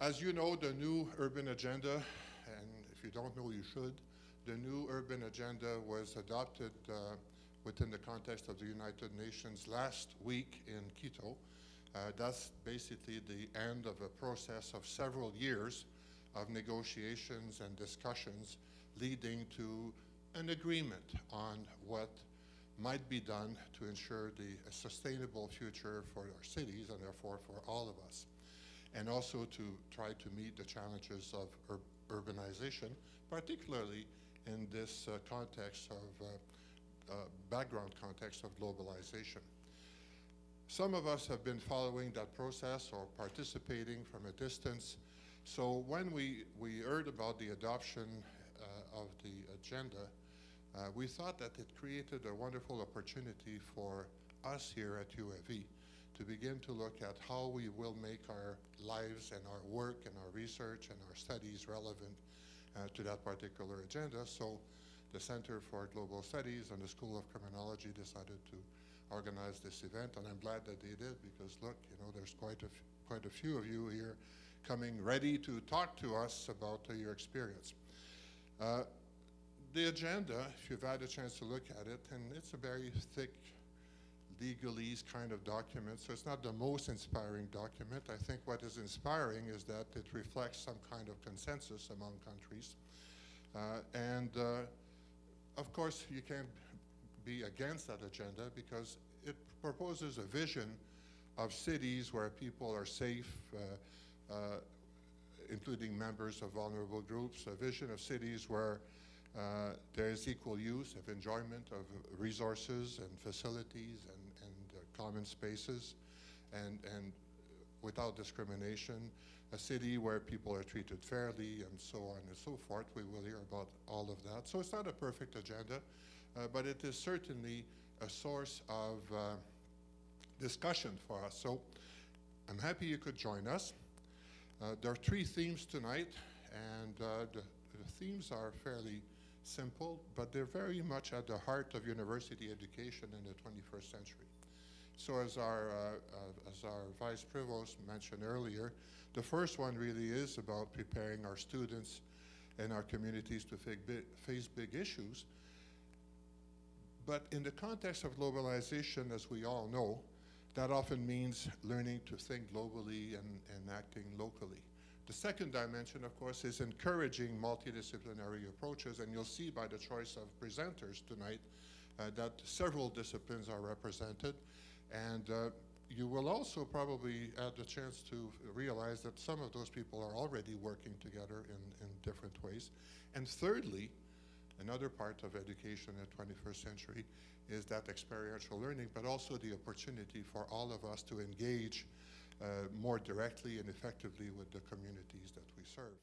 As you know, the new urban agenda, and if you don't know, you should, the new urban agenda was adopted within the context of the United Nations last week in Quito. That's basically the end of a process of several years of negotiations and discussions leading to an agreement on what might be done to ensure a sustainable future for our cities and therefore for all of us, and also to try to meet the challenges of urbanization, particularly in this context of background context of globalization. Some of us have been following that process or participating from a distance. So when we heard about the adoption of the agenda, we thought that it created a wonderful opportunity for us here at UAV to begin to look at how we will make our lives and our work and our research and our studies relevant to that particular agenda. So the Center for Global Studies and the School of Criminology decided to organize this event, and I'm glad that they did, because look, you know, there's quite a few of you here coming ready to talk to us about your experience. The agenda, if you've had a chance to look at it, and it's a very thick legalese kind of document, so it's not the most inspiring document. I think what is inspiring is that it reflects some kind of consensus among countries. Of course, you can't be against that agenda because it proposes a vision of cities where people are safe, including members of vulnerable groups, a vision of cities where there is equal use of enjoyment of resources and facilities and common spaces, and without discrimination, a city where people are treated fairly, and so on and so forth. We will hear about all of that. So it's not a perfect agenda, but it is certainly a source of discussion for us. So I'm happy you could join us. There are 3 themes tonight, and the themes are fairly simple, but they're very much at the heart of university education in the 21st century. So as our Vice Provost mentioned earlier, the first one really is about preparing our students and our communities to face big issues. But in the context of globalization, as we all know, that often means learning to think globally and acting locally. The second dimension, of course, is encouraging multidisciplinary approaches, and you'll see by the choice of presenters tonight that several disciplines are represented, and you will also probably have the chance to realize that some of those people are already working together in different ways. And thirdly, another part of education in the 21st century is that experiential learning, but also the opportunity for all of us to engage more directly and effectively with the communities that we serve.